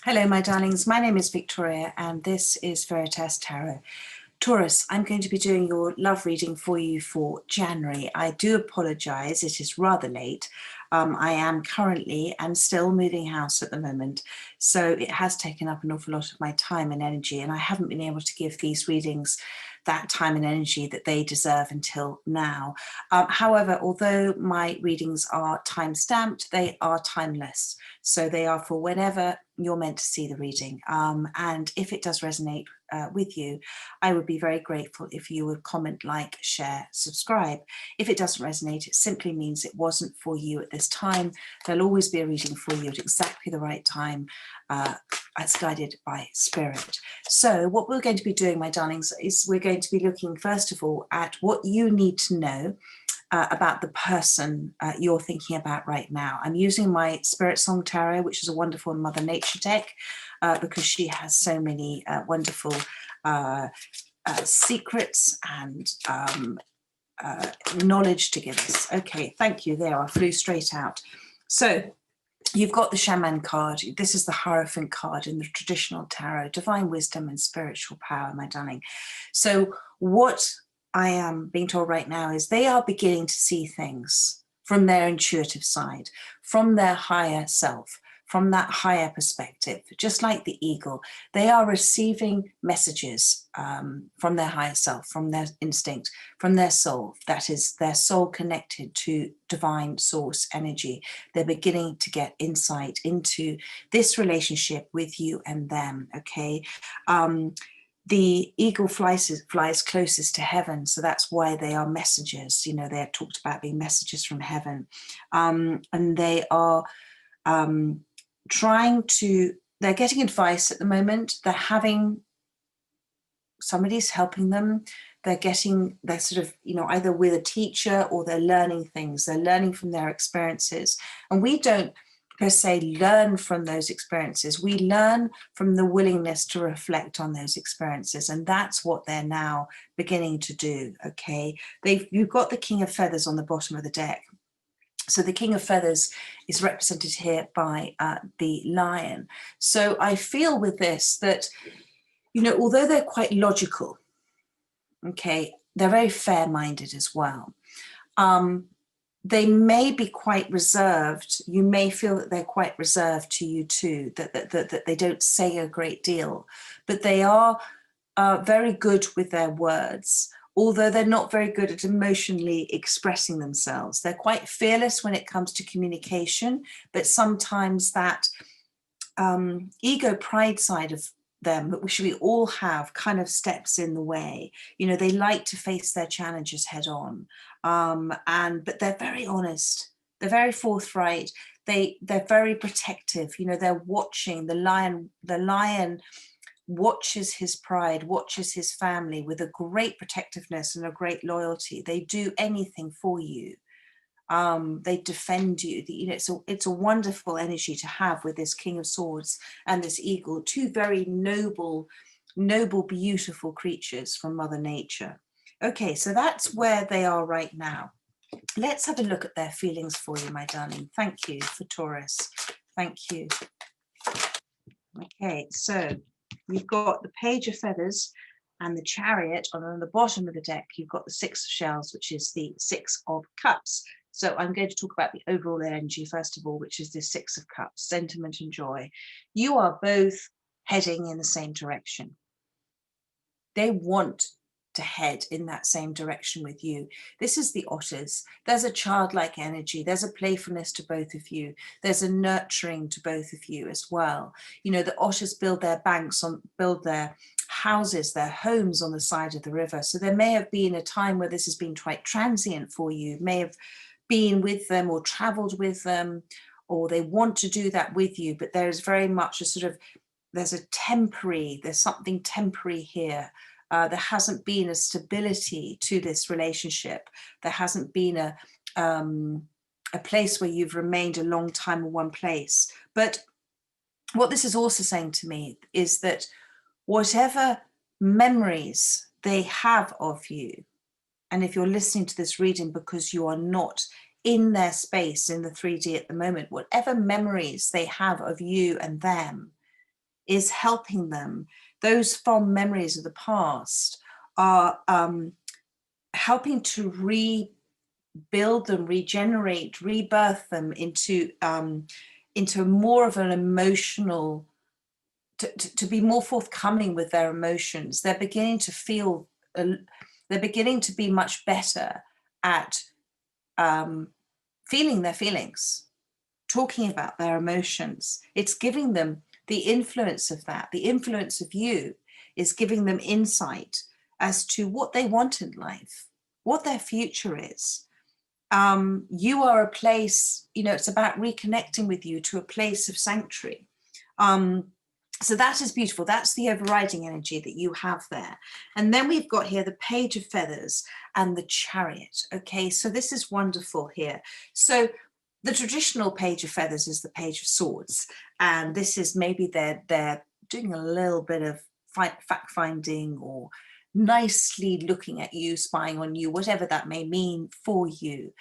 Hello, my darlings. My name is Victoria, and this is Veritas Tarot. Taurus, I'm going to be doing your love reading for you for January. I do apologise, it is rather late. I am currently and still moving house at the moment, so it has taken up an awful lot of my time and energy, and I haven't been able to give these readings that time and energy that they deserve until now. However, although my readings are time-stamped, they are timeless. So they are for whenever you're meant to see the reading. And if it does resonate with you, I would be very grateful if you would comment, like, share, subscribe. If it doesn't resonate, it simply means it wasn't for you at this time. There'll always be a reading for you at exactly the right time, as guided by spirit. So what we're going to be doing, my darlings, is we're going to be looking first of all at what you need to know about the person you're thinking about right now. I'm using my Spirit Song Tarot, which is a wonderful Mother Nature deck, because she has so many wonderful secrets and knowledge to give us. Okay, thank you. There, I flew straight out. So you've got the Shaman card. This is the Hierophant card in the traditional tarot, divine wisdom and spiritual power, my darling. So what I am being told right now is they are beginning to see things from their intuitive side, from their higher self, from that higher perspective. Just like the eagle, they are receiving messages from their higher self, from their instinct, from their soul. That is their soul connected to divine source energy. They're beginning to get insight into this relationship with you and them, okay? The eagle flies closest to heaven, so that's why they are messengers. You know, they're talked about being messages from heaven, and they are they're getting advice at the moment. They're having somebody's helping them. They're sort of, you know, either with a teacher or they're learning things. They're learning from their experiences, and we don't per se learn from those experiences. We learn from the willingness to reflect on those experiences, and that's what they're now beginning to do. Okay, you've got the King of Feathers on the bottom of the deck. So the King of Feathers is represented here by the lion. So I feel with this that, you know, although they're quite logical, okay, they're very fair-minded as well. They may be quite reserved. You may feel that they're quite reserved to you too, that they don't say a great deal, but they are very good with their words, although they're not very good at emotionally expressing themselves. They're quite fearless when it comes to communication, but sometimes that ego pride side of them, which we all have, kind of steps in the way. You know, they like to face their challenges head on, but they're very honest. They're very forthright. They're very protective. You know, they're watching the lion. The lion watches his pride, watches his family with a great protectiveness and a great loyalty. They do anything for you. They defend you. You know, it's a wonderful energy to have with this King of Swords and this eagle, two very noble, beautiful creatures from Mother Nature. Okay, so that's where they are right now. Let's have a look at their feelings for you, my darling. Thank you for Taurus. Thank you. Okay, so you've got the Page of Feathers and the Chariot, and on the bottom of the deck, you've got the Six of Shells, which is the Six of Cups. So I'm going to talk about the overall energy, first of all, which is the Six of Cups, sentiment and joy. You are both heading in the same direction. They want to head in that same direction with you. This is the Otters. There's a childlike energy. There's a playfulness to both of you. There's a nurturing to both of you as well. You know, the Otters build their houses, their homes on the side of the river. So there may have been a time where this has been quite transient for you. May have been with them or traveled with them, or they want to do that with you, but there's very much a sort of, there's something temporary here. There hasn't been a stability to this relationship. There hasn't been a place where you've remained a long time in one place. But what this is also saying to me is that whatever memories they have of you, and if you're listening to this reading because you are not in their space in the 3D at the moment, whatever memories they have of you and them, is helping them. Those fond memories of the past are helping to rebuild them, regenerate, rebirth them into more of an emotional, to be more forthcoming with their emotions. They're beginning to feel, they're beginning to be much better at feeling their feelings, talking about their emotions. It's giving them the influence of that. The influence of you is giving them insight as to what they want in life, what their future is. You are a place, you know, it's about reconnecting with you to a place of sanctuary. So that is beautiful. That's the overriding energy that you have there. And then we've got here the Page of Feathers and the Chariot. Okay, so this is wonderful here. So the traditional Page of Feathers is the Page of Swords. And this is maybe they're doing a little bit of fact finding or nicely looking at you, spying on you, whatever that may mean for you.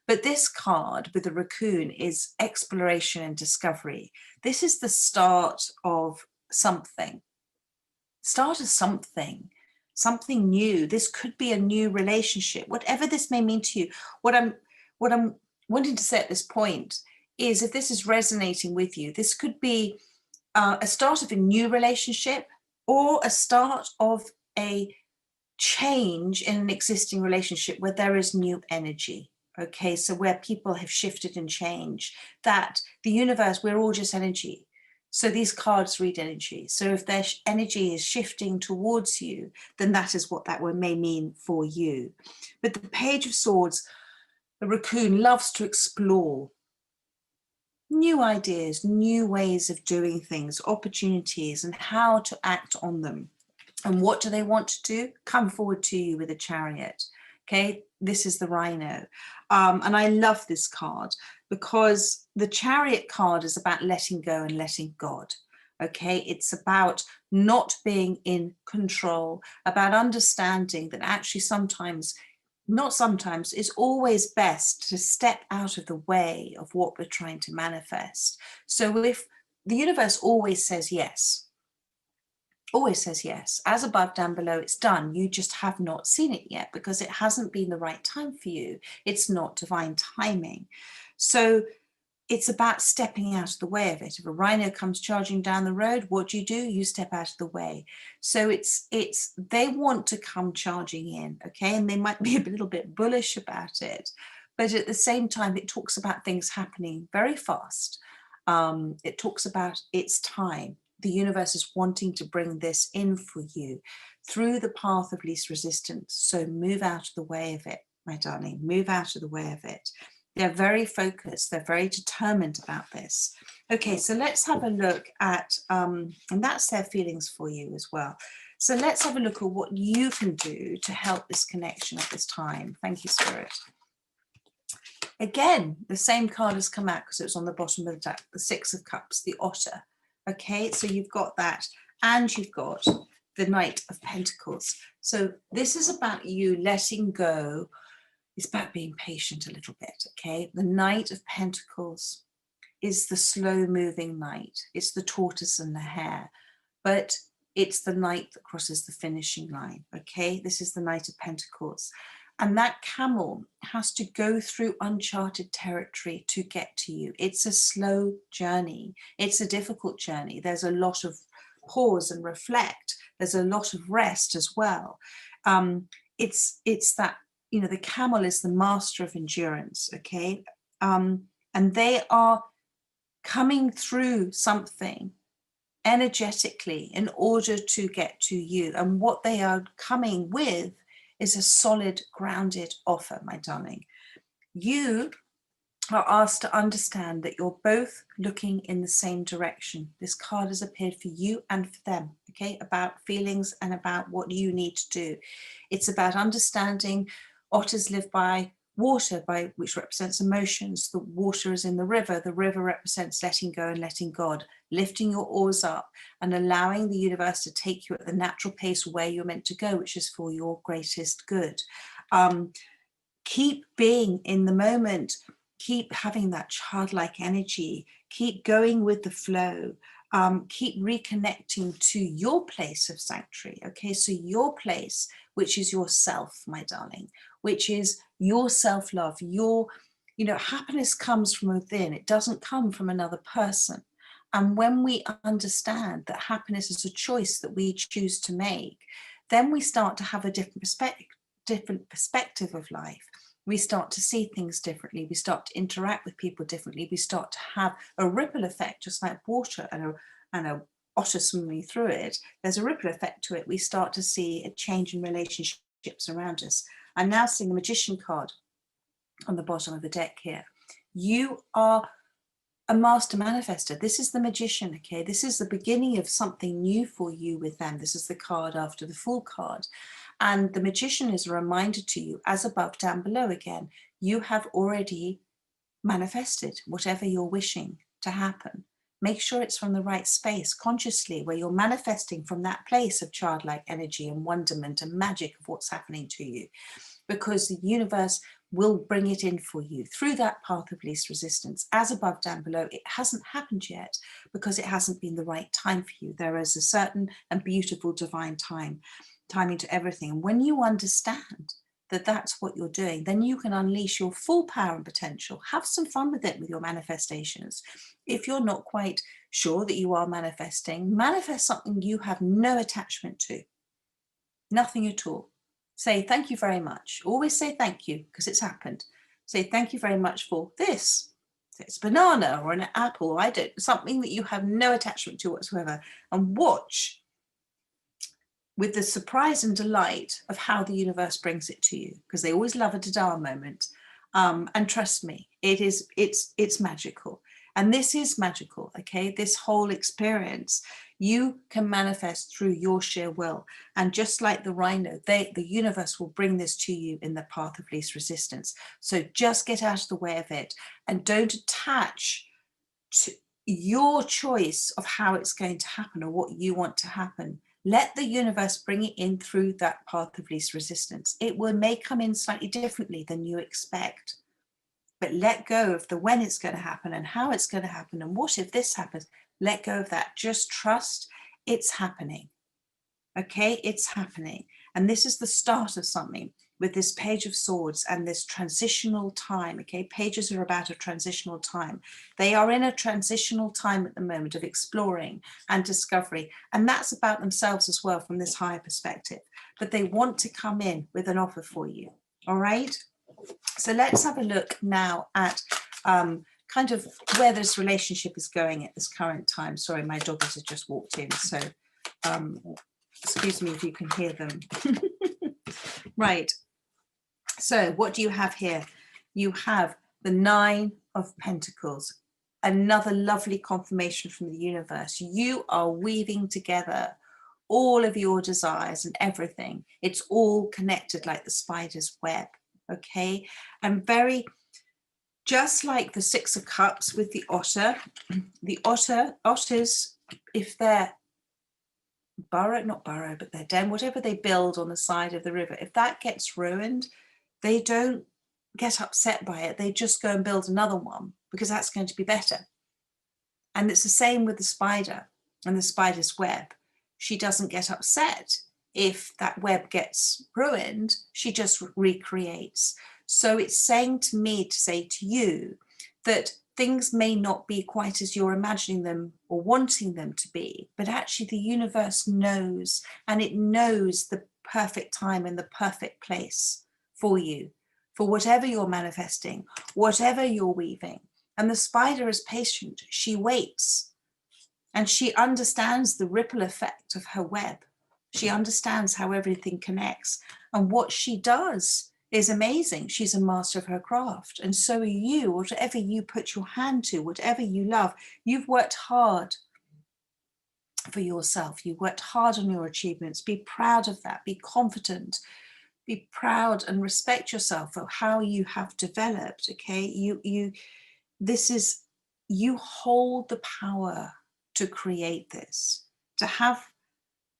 But this card with the raccoon is exploration and discovery. This is the start of something. Start of something new. This could be a new relationship, whatever this may mean to you. What I'm wanting to say at this point is, if this is resonating with you, this could be a start of a new relationship or a start of a change in an existing relationship where there is new energy. Okay, so where people have shifted and changed, that the universe, we're all just energy. So these cards read energy. So if their energy is shifting towards you, then that is what that may mean for you. But the Page of Swords, the raccoon, loves to explore new ideas, new ways of doing things, opportunities, and how to act on them. And what do they want to do? Come forward to you with a chariot. Okay, this is the rhino. And I love this card because the Chariot card is about letting go and letting God. Okay, it's about not being in control, about understanding that actually sometimes, not sometimes, it's always best to step out of the way of what we're trying to manifest. So if the universe always says yes, as above, down below, it's done. You just have not seen it yet because it hasn't been the right time for you. It's not divine timing. So it's about stepping out of the way of it. If a rhino comes charging down the road, what do? You step out of the way. So it's they want to come charging in, okay? And they might be a little bit bullish about it, but at the same time, it talks about things happening very fast. It talks about its time. The universe is wanting to bring this in for you through the path of least resistance. So move out of the way of it, my darling, move out of the way of it. They're very focused. They're very determined about this. Okay, so let's have a look at, and that's their feelings for you as well. So let's have a look at what you can do to help this connection at this time. Thank you, Spirit. Again, the same card has come out because it was on the bottom of the deck, the Six of Cups, the Otter. Okay, so you've got that, and you've got the Knight of Pentacles. So this is about you letting go. It's about being patient a little bit, okay? The Knight of Pentacles is the slow-moving knight. It's the tortoise and the hare, but it's the knight that crosses the finishing line, okay? This is the Knight of Pentacles. And that camel has to go through uncharted territory to get to you. It's a slow journey. It's a difficult journey. There's a lot of pause and reflect. There's a lot of rest as well. It's that, you know, the camel is the master of endurance, okay? And they are coming through something energetically in order to get to you. And what they are coming with is a solid, grounded offer, my darling. You are asked to understand that you're both looking in the same direction. This card has appeared for you and for them, okay, about feelings and about what you need to do. It's about understanding otters live by water, which represents emotions. The water is in the river. The river represents letting go and letting God, lifting your oars up and allowing the universe to take you at the natural pace where you're meant to go, which is for your greatest good. Keep being in the moment. Keep having that childlike energy, keep going with the flow, keep reconnecting to your place of sanctuary. Okay, so your place, which is yourself, my darling, which is your self-love, your, happiness comes from within. It doesn't come from another person. And when we understand that happiness is a choice that we choose to make, then we start to have a different perspective of life. We start to see things differently. We start to interact with people differently. We start to have a ripple effect, just like water and a otter swimming through it. There's a ripple effect to it. We start to see a change in relationships around us. I'm now seeing the Magician card on the bottom of the deck here. You are a master manifester. This is the Magician, okay? This is the beginning of something new for you with them. This is the card after the Fool card. And the Magician is a reminder to you, as above, down below again, you have already manifested whatever you're wishing to happen. Make sure it's from the right space, consciously, where you're manifesting from that place of childlike energy and wonderment and magic of what's happening to you, because the universe will bring it in for you through that path of least resistance. As above, down below. It hasn't happened yet because it hasn't been the right time for you. There is a certain and beautiful divine timing to everything. And when you understand that that's what you're doing, then you can unleash your full power and potential. Have some fun with it, with your manifestations. If you're not quite sure that you are manifesting, manifest something you have no attachment to. Nothing at all. Say thank you very much. Always say thank you because it's happened. Say thank you very much for this. It's a banana or an apple, something that you have no attachment to whatsoever, and watch with the surprise and delight of how the universe brings it to you, because they always love a da-da moment. And trust me, it's magical. And this is magical, okay? This whole experience, you can manifest through your sheer will. And just like the rhino, the universe will bring this to you in the path of least resistance. So just get out of the way of it and don't attach to your choice of how it's going to happen or what you want to happen. Let the universe bring it in through that path of least resistance. It may come in slightly differently than you expect, but let go of the when it's going to happen and how it's going to happen and what if this happens. Let go of that. Just trust it's happening. Okay, it's happening. And this is the start of something with this Page of Swords and this transitional time. Okay, pages are about a transitional time. They are in a transitional time at the moment of exploring and discovery. And that's about themselves as well from this higher perspective. But they want to come in with an offer for you. All right. So let's have a look now at kind of where this relationship is going at this current time. Sorry, my doggies have just walked in. So excuse me if you can hear them. Right. So what do you have here? You have the Nine of Pentacles, another lovely confirmation from the universe. You are weaving together all of your desires and everything. It's all connected like the spider's web. Okay. And just like the Six of Cups with the otters, if they're but their den, whatever they build on the side of the river, if that gets ruined, they don't get upset by it. They just go and build another one because that's going to be better. And it's the same with the spider and the spider's web. She doesn't get upset if that web gets ruined. She just recreates. So it's saying to me to say to you that things may not be quite as you're imagining them or wanting them to be, but actually the universe knows, and it knows the perfect time and the perfect place for you, for whatever you're manifesting, whatever you're weaving. And the spider is patient. She waits and she understands the ripple effect of her web. She understands how everything connects. And what she does is amazing. She's a master of her craft. And so are you. Whatever you put your hand to, whatever you love, you've worked hard for yourself. You've worked hard on your achievements. Be proud of that. Be confident. Be proud and respect yourself for how you have developed. Okay, you hold the power to create this, to have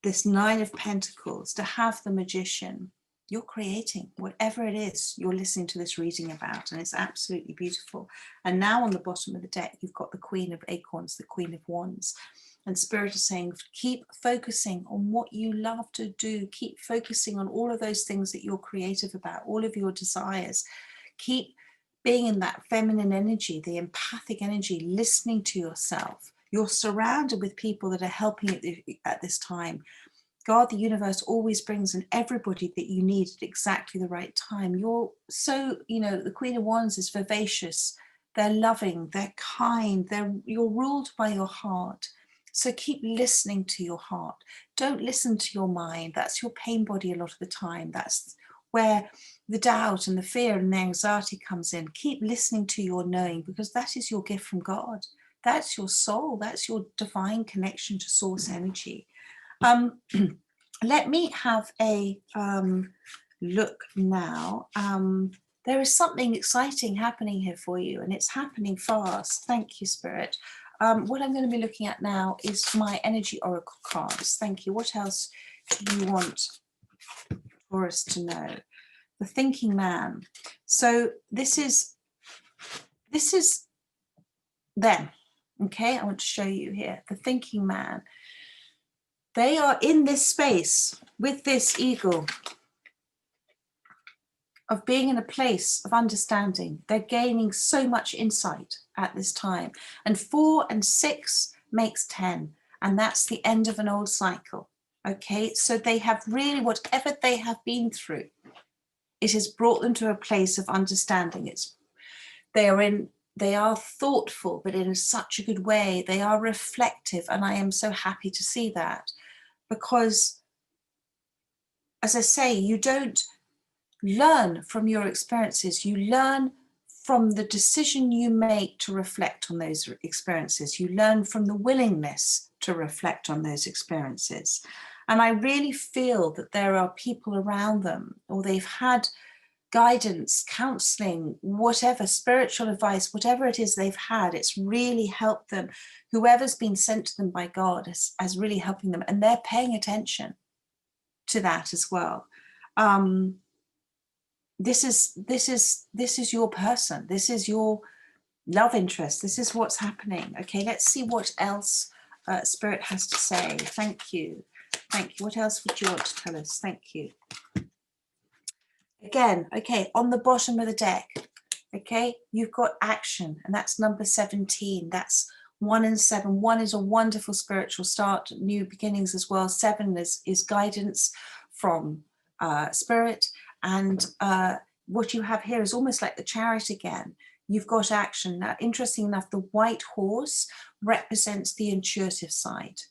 this Nine of Pentacles, to have the Magician. You're creating whatever it is you're listening to this reading about, and it's absolutely beautiful. And now on the bottom of the deck, you've got the Queen of Acorns, the Queen of Wands. And Spirit is saying, keep focusing on what you love to do. Keep focusing on all of those things that you're creative about, all of your desires. Keep being in that feminine energy, the empathic energy, listening to yourself. You're surrounded with people that are helping at this time. God, the universe always brings in everybody that you need at exactly the right time. You're so, the Queen of Wands is vivacious. They're loving, they're kind, you're ruled by your heart. So keep listening to your heart. Don't listen to your mind. That's your pain body a lot of the time. That's where the doubt and the fear and the anxiety comes in. Keep listening to your knowing, because that is your gift from God. That's your soul. That's your divine connection to source energy. Let me have a look now. There is something exciting happening here for you, and it's happening fast. Thank you, Spirit. What I'm going to be looking at now is my energy oracle cards. Thank you. What else do you want Taurus to know? The thinking man. So this is them. Okay, I want to show you here. The thinking man. They are in this space with this eagle of being in a place of understanding. They're gaining so much insight at this time. And 4 and 6 makes 10. And that's the end of an old cycle. Okay, so they have really, whatever they have been through, it has brought them to a place of understanding. They are thoughtful, but in such a good way. They are reflective. And I am so happy to see that, because, as I say, you don't learn from your experiences. You learn from the decision you make to reflect on those experiences. You learn from the willingness to reflect on those experiences. And I really feel that there are people around them, or they've had guidance, counseling, whatever, spiritual advice, whatever it is they've had, it's really helped them. Whoever's been sent to them by God has really helping them, and they're paying attention to that as well. This is your person. This is your love interest. This is what's happening. Okay, let's see what else Spirit has to say. Thank you. Thank you. What else would you want to tell us? Thank you. Again, okay, on the bottom of the deck, okay, you've got action, and that's number 17. That's 1 and 7. 1 is a wonderful spiritual start, new beginnings as well. 7 is guidance from Spirit. And what you have here is almost like the Chariot again. You've got action. Now, interesting enough, the white horse represents the intuitive side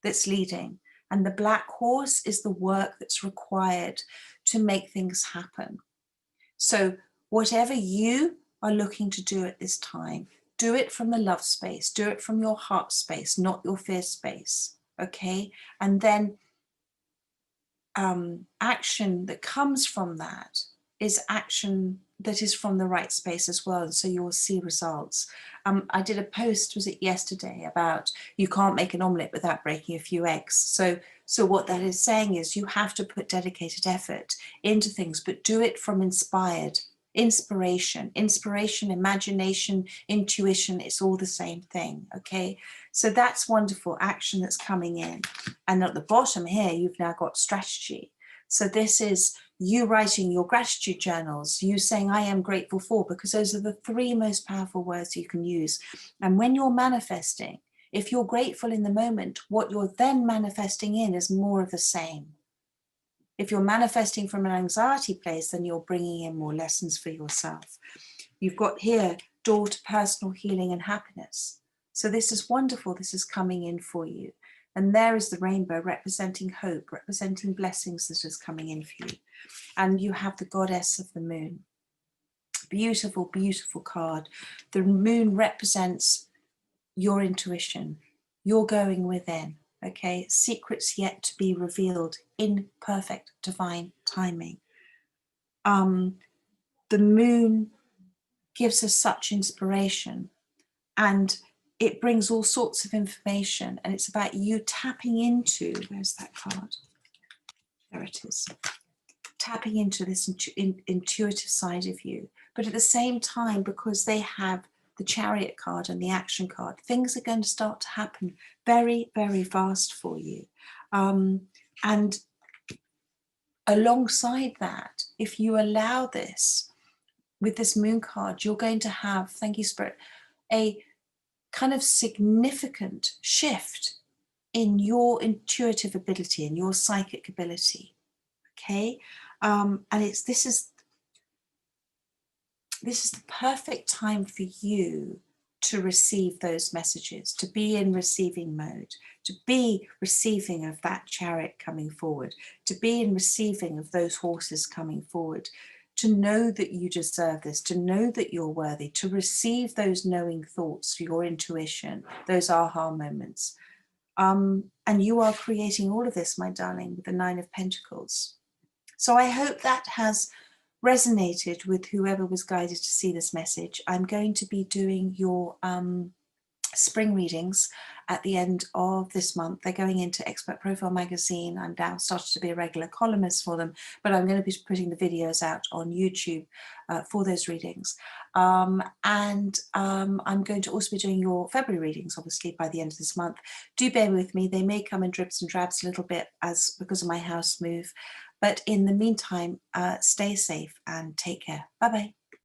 that's leading. And the black horse is the work that's required to make things happen. So whatever you are looking to do at this time, do it from the love space, do it from your heart space, not your fear space, okay? And then action that comes from that is action that is from the right space as well. So you'll see results. I did a post, was it yesterday, about you can't make an omelette without breaking a few eggs. So what that is saying is you have to put dedicated effort into things, but do it from inspiration, imagination, intuition. It's all the same thing. Okay. So that's wonderful action that's coming in. And at the bottom here, you've now got strategy. So this is you writing your gratitude journals, you saying, I am grateful for, because those are the 3 most powerful words you can use. And when you're manifesting, if you're grateful in the moment, what you're then manifesting in is more of the same. If you're manifesting from an anxiety place, then you're bringing in more lessons for yourself. You've got here, door to personal healing and happiness. So this is wonderful. This is coming in for you. And there is the rainbow representing hope, representing blessings that is coming in for you. And you have the goddess of the moon. Beautiful, beautiful card. The moon represents your intuition, your going within. Okay, secrets yet to be revealed in perfect divine timing. The moon gives us such inspiration, and it brings all sorts of information, and it's about you tapping into, where's that card? There it is. tapping into this intuitive side of you. But at the same time, because they have the Chariot card and the Action card, things are going to start to happen very, very fast for you. And alongside that, if you allow this, with this Moon card, you're going to have, thank you, Spirit, a kind of significant shift in your intuitive ability and your psychic ability. Okay, and this is the perfect time for you to receive those messages, to be in receiving mode, to be receiving of that Chariot coming forward, to be in receiving of those horses coming forward, to know that you deserve this, to know that you're worthy, to receive those knowing thoughts, your intuition, those aha moments. And you are creating all of this, my darling, with the 9 of Pentacles. So I hope that has resonated with whoever was guided to see this message. I'm going to be doing your spring readings at the end of this month. They're going into Expert Profile magazine. I'm now started to be a regular columnist for them, but I'm going to be putting the videos out on YouTube for those readings. I'm going to also be doing your February readings, obviously, by the end of this month. Do bear with me. They may come in drips and drabs a little bit because of my house move. But in the meantime, stay safe and take care. Bye-bye.